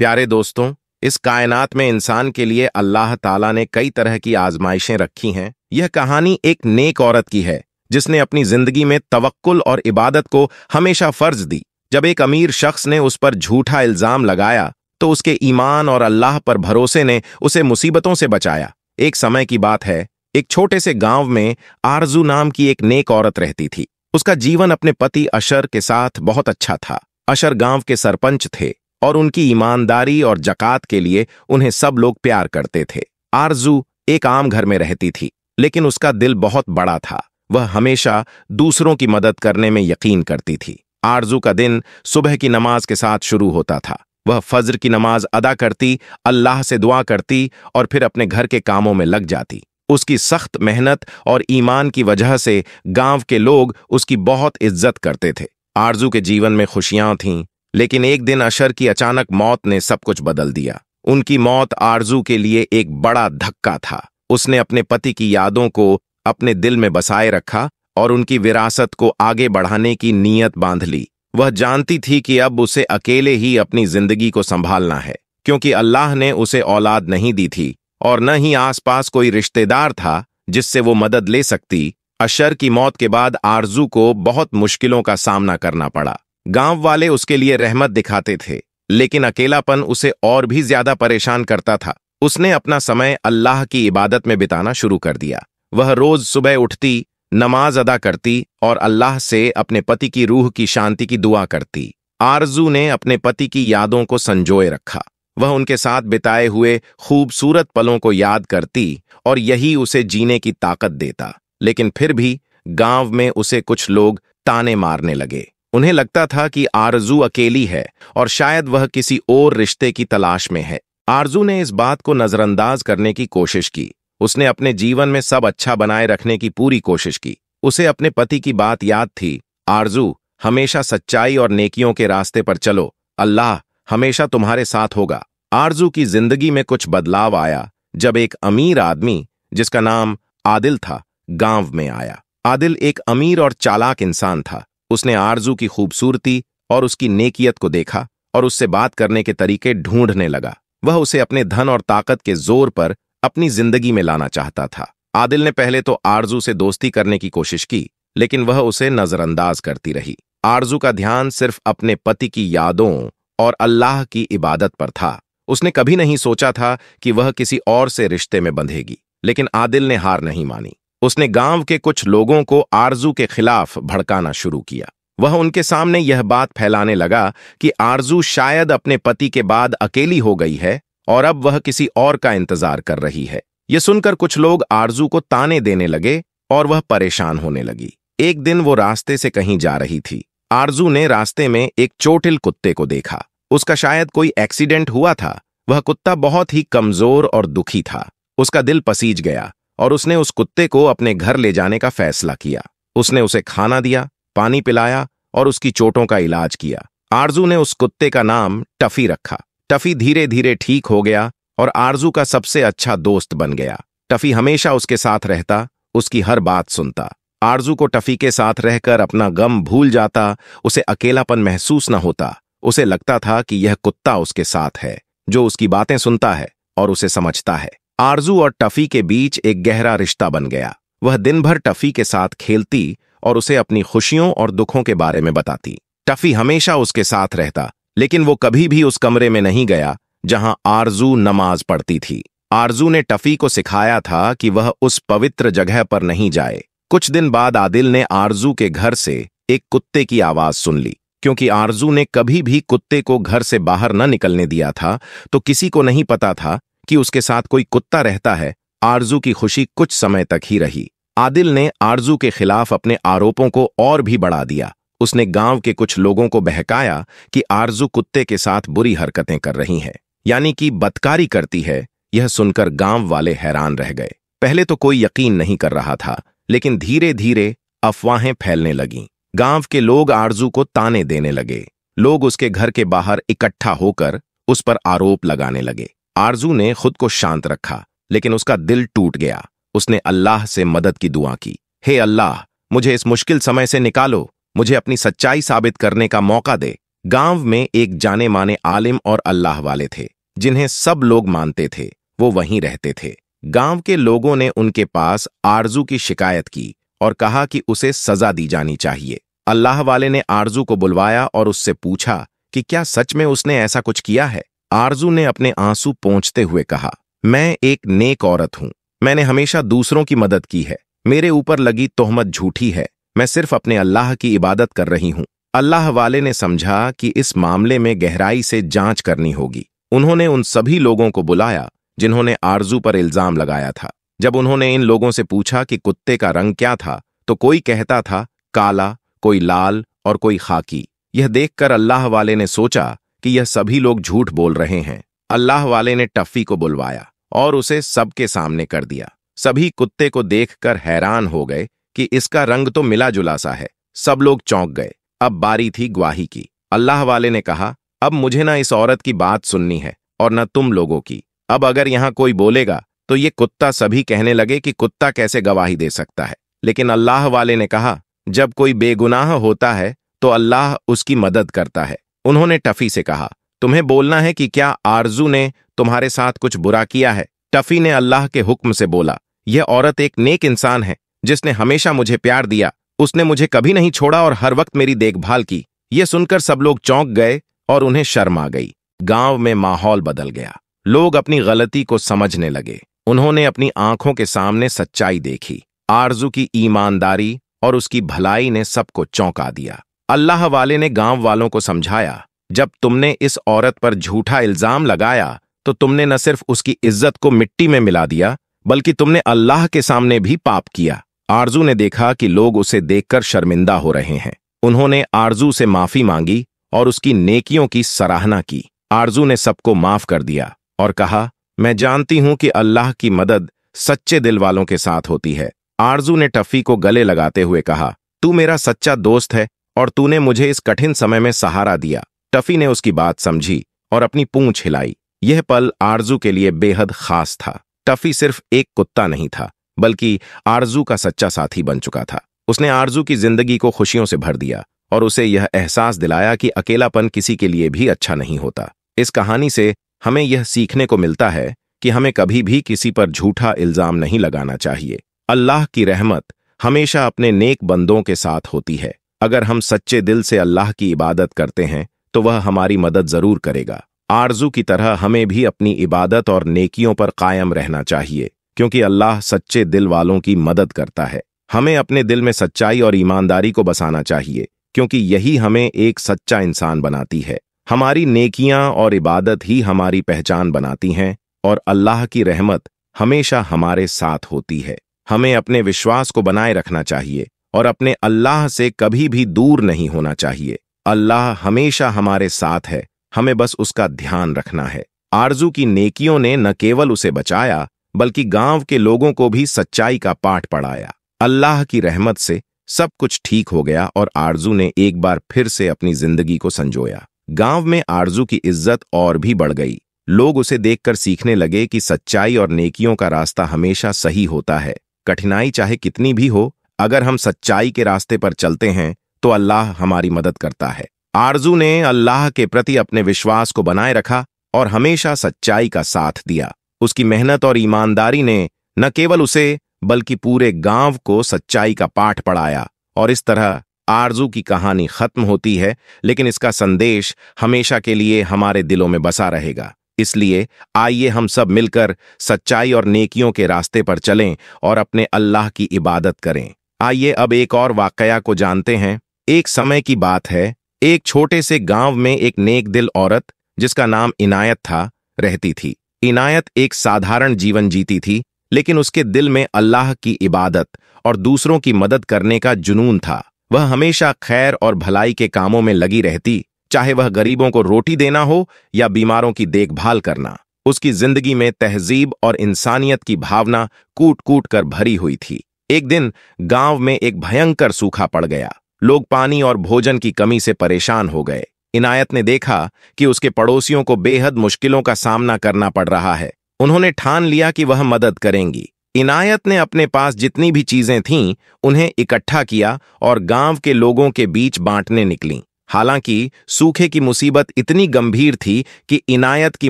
प्यारे दोस्तों, इस कायनात में इंसान के लिए अल्लाह ताला ने कई तरह की आजमाइशें रखी हैं। यह कहानी एक नेक औरत की है जिसने अपनी जिंदगी में तवक्कुल और इबादत को हमेशा फर्ज दी। जब एक अमीर शख्स ने उस पर झूठा इल्जाम लगाया तो उसके ईमान और अल्लाह पर भरोसे ने उसे मुसीबतों से बचाया। एक समय की बात है, एक छोटे से गांव में आरजू नाम की एक नेक औरत रहती थी। उसका जीवन अपने पति अशर के साथ बहुत अच्छा था। अशर गांव के सरपंच थे और उनकी ईमानदारी और जकात के लिए उन्हें सब लोग प्यार करते थे। आरजू एक आम घर में रहती थी, लेकिन उसका दिल बहुत बड़ा था। वह हमेशा दूसरों की मदद करने में यकीन करती थी। आरजू का दिन सुबह की नमाज के साथ शुरू होता था। वह फज्र की नमाज अदा करती, अल्लाह से दुआ करती और फिर अपने घर के कामों में लग जाती। उसकी सख्त मेहनत और ईमान की वजह से गांव के लोग उसकी बहुत इज्जत करते थे। आरजू के जीवन में खुशियां थीं, लेकिन एक दिन अशर की अचानक मौत ने सब कुछ बदल दिया। उनकी मौत आरजू के लिए एक बड़ा धक्का था। उसने अपने पति की यादों को अपने दिल में बसाए रखा और उनकी विरासत को आगे बढ़ाने की नीयत बांध ली। वह जानती थी कि अब उसे अकेले ही अपनी जिंदगी को संभालना है, क्योंकि अल्लाह ने उसे औलाद नहीं दी थी और न ही आसपास कोई रिश्तेदार था जिससे वो मदद ले सकती। अशर की मौत के बाद आरजू को बहुत मुश्किलों का सामना करना पड़ा। गांव वाले उसके लिए रहमत दिखाते थे, लेकिन अकेलापन उसे और भी ज्यादा परेशान करता था। उसने अपना समय अल्लाह की इबादत में बिताना शुरू कर दिया। वह रोज सुबह उठती, नमाज अदा करती और अल्लाह से अपने पति की रूह की शांति की दुआ करती। आरजू ने अपने पति की यादों को संजोए रखा। वह उनके साथ बिताए हुए खूबसूरत पलों को याद करती और यही उसे जीने की ताकत देता। लेकिन फिर भी गांव में उसे कुछ लोग ताने मारने लगे। उन्हें लगता था कि आरजू अकेली है और शायद वह किसी और रिश्ते की तलाश में है। आरजू ने इस बात को नजरअंदाज करने की कोशिश की। उसने अपने जीवन में सब अच्छा बनाए रखने की पूरी कोशिश की। उसे अपने पति की बात याद थी, आरजू, हमेशा सच्चाई और नेकियों के रास्ते पर चलो, अल्लाह हमेशा तुम्हारे साथ होगा। आरजू की जिंदगी में कुछ बदलाव आया जब एक अमीर आदमी जिसका नाम आदिल था गांव में आया। आदिल एक अमीर और चालाक इंसान था। उसने आरजू की खूबसूरती और उसकी नेकियत को देखा और उससे बात करने के तरीके ढूंढने लगा। वह उसे अपने धन और ताकत के जोर पर अपनी जिंदगी में लाना चाहता था। आदिल ने पहले तो आरजू से दोस्ती करने की कोशिश की, लेकिन वह उसे नजरअंदाज करती रही। आरजू का ध्यान सिर्फ अपने पति की यादों और अल्लाह की इबादत पर था। उसने कभी नहीं सोचा था कि वह किसी और से रिश्ते में बंधेगी, लेकिन आदिल ने हार नहीं मानी। उसने गांव के कुछ लोगों को आरजू के खिलाफ भड़काना शुरू किया। वह उनके सामने यह बात फैलाने लगा कि आरजू शायद अपने पति के बाद अकेली हो गई है और अब वह किसी और का इंतजार कर रही है। यह सुनकर कुछ लोग आरजू को ताने देने लगे और वह परेशान होने लगी। एक दिन वो रास्ते से कहीं जा रही थी। आरजू ने रास्ते में एक चोटिल कुत्ते को देखा। उसका शायद कोई एक्सीडेंट हुआ था। वह कुत्ता बहुत ही कमजोर और दुखी था। उसका दिल पसीज गया और उसने उस कुत्ते को अपने घर ले जाने का फैसला किया। उसने उसे खाना दिया, पानी पिलाया और उसकी चोटों का इलाज किया। आरजू ने उस कुत्ते का नाम टफी रखा। टफी धीरे धीरे ठीक हो गया और आरजू का सबसे अच्छा दोस्त बन गया। टफी हमेशा उसके साथ रहता, उसकी हर बात सुनता। आरजू को टफी के साथ रहकर अपना गम भूल जाता। उसे अकेलापन महसूस न होता। उसे लगता था कि यह कुत्ता उसके साथ है, जो उसकी बातें सुनता है और उसे समझता है। आरजू और टफी के बीच एक गहरा रिश्ता बन गया। वह दिन भर टफी के साथ खेलती और उसे अपनी खुशियों और दुखों के बारे में बताती। टफी हमेशा उसके साथ रहता, लेकिन वो कभी भी उस कमरे में नहीं गया जहां आरजू नमाज पढ़ती थी। आरजू ने टफी को सिखाया था कि वह उस पवित्र जगह पर नहीं जाए। कुछ दिन बाद आदिल ने आरजू के घर से एक कुत्ते की आवाज सुन ली। क्योंकि आरजू ने कभी भी कुत्ते को घर से बाहर न निकलने दिया था, तो किसी को नहीं पता था कि उसके साथ कोई कुत्ता रहता है। आरजू की खुशी कुछ समय तक ही रही। आदिल ने आरजू के खिलाफ अपने आरोपों को और भी बढ़ा दिया। उसने गांव के कुछ लोगों को बहकाया कि आरजू कुत्ते के साथ बुरी हरकतें कर रही है, यानी कि बदकारी करती है। यह सुनकर गांव वाले हैरान रह गए। पहले तो कोई यकीन नहीं कर रहा था, लेकिन धीरे धीरे अफवाहें फैलने लगीं। गांव के लोग आरजू को ताने देने लगे। लोग उसके घर के बाहर इकट्ठा होकर उस पर आरोप लगाने लगे। आरजू ने खुद को शांत रखा, लेकिन उसका दिल टूट गया। उसने अल्लाह से मदद की दुआ की। हे अल्लाह, मुझे इस मुश्किल समय से निकालो। मुझे अपनी सच्चाई साबित करने का मौका दे। गांव में एक जाने माने आलिम और अल्लाह वाले थे जिन्हें सब लोग मानते थे। वो वहीं रहते थे। गांव के लोगों ने उनके पास आरजू की शिकायत की और कहा कि उसे सजा दी जानी चाहिए। अल्लाह वाले ने आरजू को बुलवाया और उससे पूछा कि क्या सच में उसने ऐसा कुछ किया है। आरजू ने अपने आंसू पोंछते हुए कहा, मैं एक नेक औरत हूं। मैंने हमेशा दूसरों की मदद की है। मेरे ऊपर लगी तोहमत झूठी है। मैं सिर्फ अपने अल्लाह की इबादत कर रही हूं। अल्लाह वाले ने समझा कि इस मामले में गहराई से जांच करनी होगी। उन्होंने उन सभी लोगों को बुलाया जिन्होंने आरजू पर इल्जाम लगाया था। जब उन्होंने इन लोगों से पूछा कि कुत्ते का रंग क्या था, तो कोई कहता था काला, कोई लाल और कोई खाकी। यह देखकर अल्लाह वाले ने सोचा कि यह सभी लोग झूठ बोल रहे हैं। अल्लाह वाले ने टफ़ी को बुलवाया और उसे सबके सामने कर दिया। सभी कुत्ते को देखकर हैरान हो गए कि इसका रंग तो मिला जुला सा है। सब लोग चौंक गए। अब बारी थी गवाही की। अल्लाह वाले ने कहा, अब मुझे ना इस औरत की बात सुननी है और न तुम लोगों की। अब अगर यहां कोई बोलेगा तो ये कुत्ता सभी कहने लगे कि कुत्ता कैसे गवाही दे सकता है। लेकिन अल्लाह वाले ने कहा, जब कोई बेगुनाह होता है तो अल्लाह उसकी मदद करता है। उन्होंने टफ़ी से कहा, तुम्हें बोलना है कि क्या आरजू ने तुम्हारे साथ कुछ बुरा किया है। टफ़ी ने अल्लाह के हुक्म से बोला, यह औरत एक नेक इंसान है जिसने हमेशा मुझे प्यार दिया। उसने मुझे कभी नहीं छोड़ा और हर वक्त मेरी देखभाल की। यह सुनकर सब लोग चौंक गए और उन्हें शर्म आ गई। गांव में माहौल बदल गया। लोग अपनी गलती को समझने लगे। उन्होंने अपनी आंखों के सामने सच्चाई देखी। आरजू की ईमानदारी और उसकी भलाई ने सबको चौंका दिया। अल्लाह वाले ने गांव वालों को समझाया, जब तुमने इस औरत पर झूठा इल्जाम लगाया तो तुमने न सिर्फ उसकी इज्जत को मिट्टी में मिला दिया, बल्कि तुमने अल्लाह के सामने भी पाप किया। आरजू ने देखा कि लोग उसे देखकर शर्मिंदा हो रहे हैं। उन्होंने आरजू से माफी मांगी और उसकी नेकियों की सराहना की। आरजू ने सबको माफ कर दिया और कहा, मैं जानती हूं कि अल्लाह की मदद सच्चे दिल वालों के साथ होती है। आरजू ने टफ़ी को गले लगाते हुए कहा, तू मेरा सच्चा दोस्त है और तूने मुझे इस कठिन समय में सहारा दिया। टफ़ी ने उसकी बात समझी और अपनी पूंछ हिलाई। यह पल आरजू के लिए बेहद खास था। टफ़ी सिर्फ एक कुत्ता नहीं था, बल्कि आरजू का सच्चा साथी बन चुका था। उसने आरजू की जिंदगी को खुशियों से भर दिया और उसे यह एहसास दिलाया कि अकेलापन किसी के लिए भी अच्छा नहीं होता। इस कहानी से हमें यह सीखने को मिलता है कि हमें कभी भी किसी पर झूठा इल्जाम नहीं लगाना चाहिए। अल्लाह की रहमत हमेशा अपने नेक बंदों के साथ होती है। अगर हम सच्चे दिल से अल्लाह की इबादत करते हैं तो वह हमारी मदद जरूर करेगा। आरजू की तरह हमें भी अपनी इबादत और नेकियों पर कायम रहना चाहिए, क्योंकि अल्लाह सच्चे दिल वालों की मदद करता है। हमें अपने दिल में सच्चाई और ईमानदारी को बसाना चाहिए, क्योंकि यही हमें एक सच्चा इंसान बनाती है। हमारी नेकियां और इबादत ही हमारी पहचान बनाती हैं और अल्लाह की रहमत हमेशा हमारे साथ होती है। हमें अपने विश्वास को बनाए रखना चाहिए और अपने अल्लाह से कभी भी दूर नहीं होना चाहिए। अल्लाह हमेशा हमारे साथ है, हमें बस उसका ध्यान रखना है। आरजू की नेकियों ने न केवल उसे बचाया, बल्कि गांव के लोगों को भी सच्चाई का पाठ पढ़ाया। अल्लाह की रहमत से सब कुछ ठीक हो गया और आरजू ने एक बार फिर से अपनी जिंदगी को संजोया। गांव में आरजू की इज्जत और भी बढ़ गई। लोग उसे देखकर सीखने लगे कि सच्चाई और नेकियों का रास्ता हमेशा सही होता है। कठिनाई चाहे कितनी भी हो, अगर हम सच्चाई के रास्ते पर चलते हैं तो अल्लाह हमारी मदद करता है। आरजू ने अल्लाह के प्रति अपने विश्वास को बनाए रखा और हमेशा सच्चाई का साथ दिया। उसकी मेहनत और ईमानदारी ने न केवल उसे बल्कि पूरे गांव को सच्चाई का पाठ पढ़ाया। और इस तरह आरजू की कहानी खत्म होती है, लेकिन इसका संदेश हमेशा के लिए हमारे दिलों में बसा रहेगा। इसलिए आइए हम सब मिलकर सच्चाई और नेकियों के रास्ते पर चलें और अपने अल्लाह की इबादत करें। आइए अब एक और वाकया को जानते हैं। एक समय की बात है, एक छोटे से गांव में एक नेक दिल औरत जिसका नाम इनायत था रहती थी। इनायत एक साधारण जीवन जीती थी, लेकिन उसके दिल में अल्लाह की इबादत और दूसरों की मदद करने का जुनून था। वह हमेशा खैर और भलाई के कामों में लगी रहती, चाहे वह गरीबों को रोटी देना हो या बीमारों की देखभाल करना। उसकी जिंदगी में तहजीब और इंसानियत की भावना कूट कूट कर भरी हुई थी। एक दिन गांव में एक भयंकर सूखा पड़ गया। लोग पानी और भोजन की कमी से परेशान हो गए। इनायत ने देखा कि उसके पड़ोसियों को बेहद मुश्किलों का सामना करना पड़ रहा है। उन्होंने ठान लिया कि वह मदद करेंगी। इनायत ने अपने पास जितनी भी चीजें थीं, उन्हें इकट्ठा किया और गांव के लोगों के बीच बांटने निकलीं। हालांकि सूखे की मुसीबत इतनी गंभीर थी कि इनायत की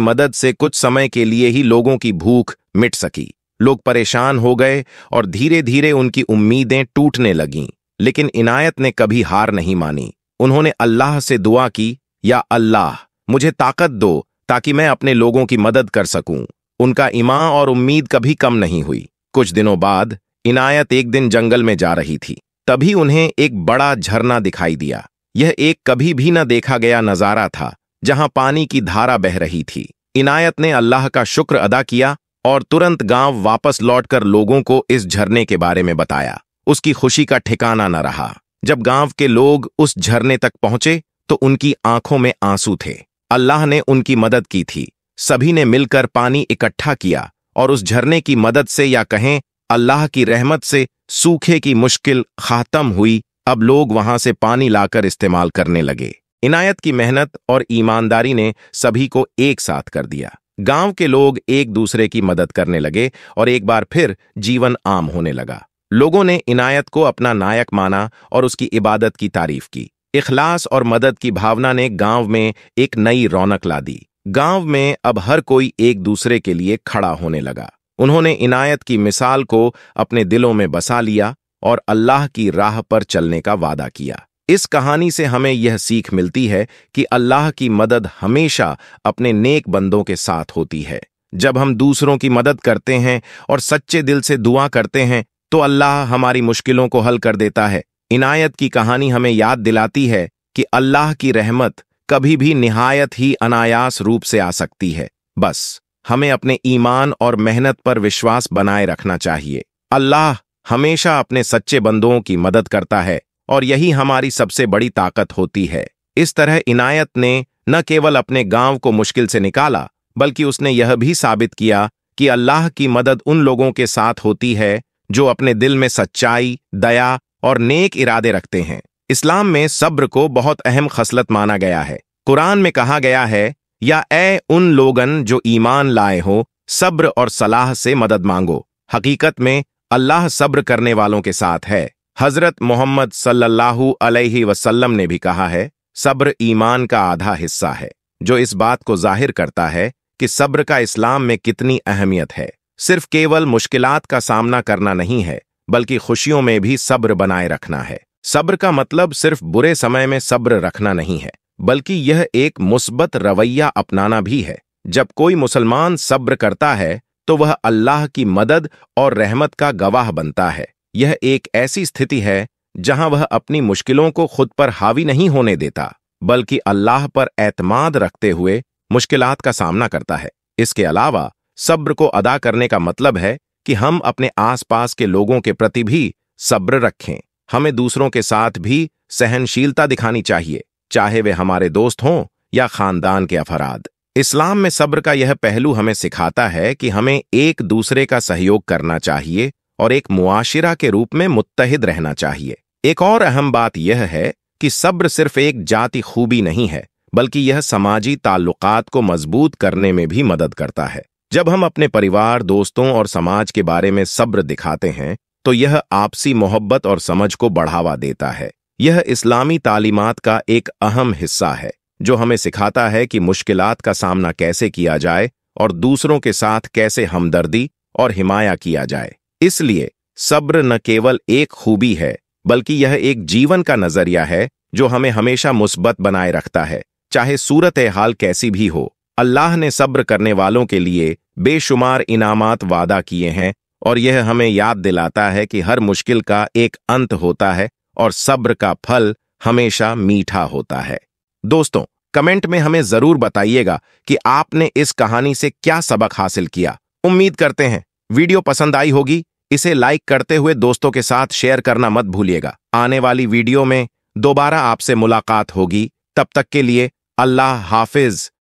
मदद से कुछ समय के लिए ही लोगों की भूख मिट सकी। लोग परेशान हो गए और धीरे धीरे उनकी उम्मीदें टूटने लगीं। लेकिन इनायत ने कभी हार नहीं मानी। उन्होंने अल्लाह से दुआ की, या अल्लाह, मुझे ताकत दो ताकि मैं अपने लोगों की मदद कर सकूं। उनका ईमान और उम्मीद कभी कम नहीं हुई। कुछ दिनों बाद इनायत एक दिन जंगल में जा रही थी। तभी उन्हें एक बड़ा झरना दिखाई दिया। यह एक कभी भी न देखा गया नजारा था, जहां पानी की धारा बह रही थी। इनायत ने अल्लाह का शुक्र अदा किया और तुरंत गांव वापस लौटकर लोगों को इस झरने के बारे में बताया। उसकी खुशी का ठिकाना न रहा। जब गांव के लोग उस झरने तक पहुंचे तो उनकी आंखों में आंसू थे। अल्लाह ने उनकी मदद की थी। सभी ने मिलकर पानी इकट्ठा किया और उस झरने की मदद से, या कहें अल्लाह की रहमत से, सूखे की मुश्किल खत्म हुई। अब लोग वहां से पानी लाकर इस्तेमाल करने लगे। इनायत की मेहनत और ईमानदारी ने सभी को एक साथ कर दिया। गांव के लोग एक दूसरे की मदद करने लगे और एक बार फिर जीवन आम होने लगा। लोगों ने इनायत को अपना नायक माना और उसकी इबादत की तारीफ की। इखलास और मदद की भावना ने गांव में एक नई रौनक ला दी। गांव में अब हर कोई एक दूसरे के लिए खड़ा होने लगा। उन्होंने इनायत की मिसाल को अपने दिलों में बसा लिया और अल्लाह की राह पर चलने का वादा किया। इस कहानी से हमें यह सीख मिलती है कि अल्लाह की मदद हमेशा अपने नेक बंदों के साथ होती है। जब हम दूसरों की मदद करते हैं और सच्चे दिल से दुआ करते हैं तो अल्लाह हमारी मुश्किलों को हल कर देता है। इनायत की कहानी हमें याद दिलाती है कि अल्लाह की रहमत कभी भी निहायत ही अनायास रूप से आ सकती है। बस हमें अपने ईमान और मेहनत पर विश्वास बनाए रखना चाहिए। अल्लाह हमेशा अपने सच्चे बंदों की मदद करता है और यही हमारी सबसे बड़ी ताकत होती है। इस तरह इनायत ने न केवल अपने गांव को मुश्किल से निकाला, बल्कि उसने यह भी साबित किया कि अल्लाह की मदद उन लोगों के साथ होती है जो अपने दिल में सच्चाई, दया और नेक इरादे रखते हैं। इस्लाम में सब्र को बहुत अहम खसलत माना गया है। कुरान में कहा गया है, या ए उन लोगन जो ईमान लाए हो, सब्र और सलाह से मदद मांगो। हकीकत में अल्लाह सब्र करने वालों के साथ है। हजरत मोहम्मद सल्लल्लाहु अलैहि वसल्लम ने भी कहा है, सब्र ईमान का आधा हिस्सा है, जो इस बात को जाहिर करता है कि सब्र का इस्लाम में कितनी अहमियत है। सिर्फ केवल मुश्किलात का सामना करना नहीं है, बल्कि खुशियों में भी सब्र बनाए रखना है। सब्र का मतलब सिर्फ बुरे समय में सब्र रखना नहीं है, बल्कि यह एक मुस्बत रवैया अपनाना भी है। जब कोई मुसलमान सब्र करता है तो वह अल्लाह की मदद और रहमत का गवाह बनता है। यह एक ऐसी स्थिति है जहां वह अपनी मुश्किलों को खुद पर हावी नहीं होने देता, बल्कि अल्लाह पर एतमाद रखते हुए मुश्किलात का सामना करता है। इसके अलावा सब्र को अदा करने का मतलब है कि हम अपने आसपास के लोगों के प्रति भी सब्र रखें। हमें दूसरों के साथ भी सहनशीलता दिखानी चाहिए, चाहे वे हमारे दोस्त हों या खानदान के अफराद। इस्लाम में सब्र का यह पहलू हमें सिखाता है कि हमें एक दूसरे का सहयोग करना चाहिए और एक मुआशिरा के रूप में मुत्तहिद रहना चाहिए। एक और अहम बात यह है कि सब्र सिर्फ एक जाती खूबी नहीं है, बल्कि यह समाजी ताल्लुकात को मजबूत करने में भी मदद करता है। जब हम अपने परिवार, दोस्तों और समाज के बारे में सब्र दिखाते हैं तो यह आपसी मोहब्बत और समझ को बढ़ावा देता है। यह इस्लामी तालीमात का एक अहम हिस्सा है, जो हमें सिखाता है कि मुश्किलात का सामना कैसे किया जाए और दूसरों के साथ कैसे हमदर्दी और हिमाया किया जाए। इसलिए सब्र न केवल एक खूबी है, बल्कि यह एक जीवन का नजरिया है जो हमें हमेशा मुस्बत बनाए रखता है, चाहे सूरत हाल कैसी भी हो। अल्लाह ने सब्र करने वालों के लिए बेशुमार इनामात वादा किए हैं और यह हमें याद दिलाता है कि हर मुश्किल का एक अंत होता है और सब्र का फल हमेशा मीठा होता है। दोस्तों, कमेंट में हमें जरूर बताइएगा कि आपने इस कहानी से क्या सबक हासिल किया। उम्मीद करते हैं वीडियो पसंद आई होगी। इसे लाइक करते हुए दोस्तों के साथ शेयर करना मत भूलिएगा। आने वाली वीडियो में दोबारा आपसे मुलाकात होगी। तब तक के लिए अल्लाह हाफिज।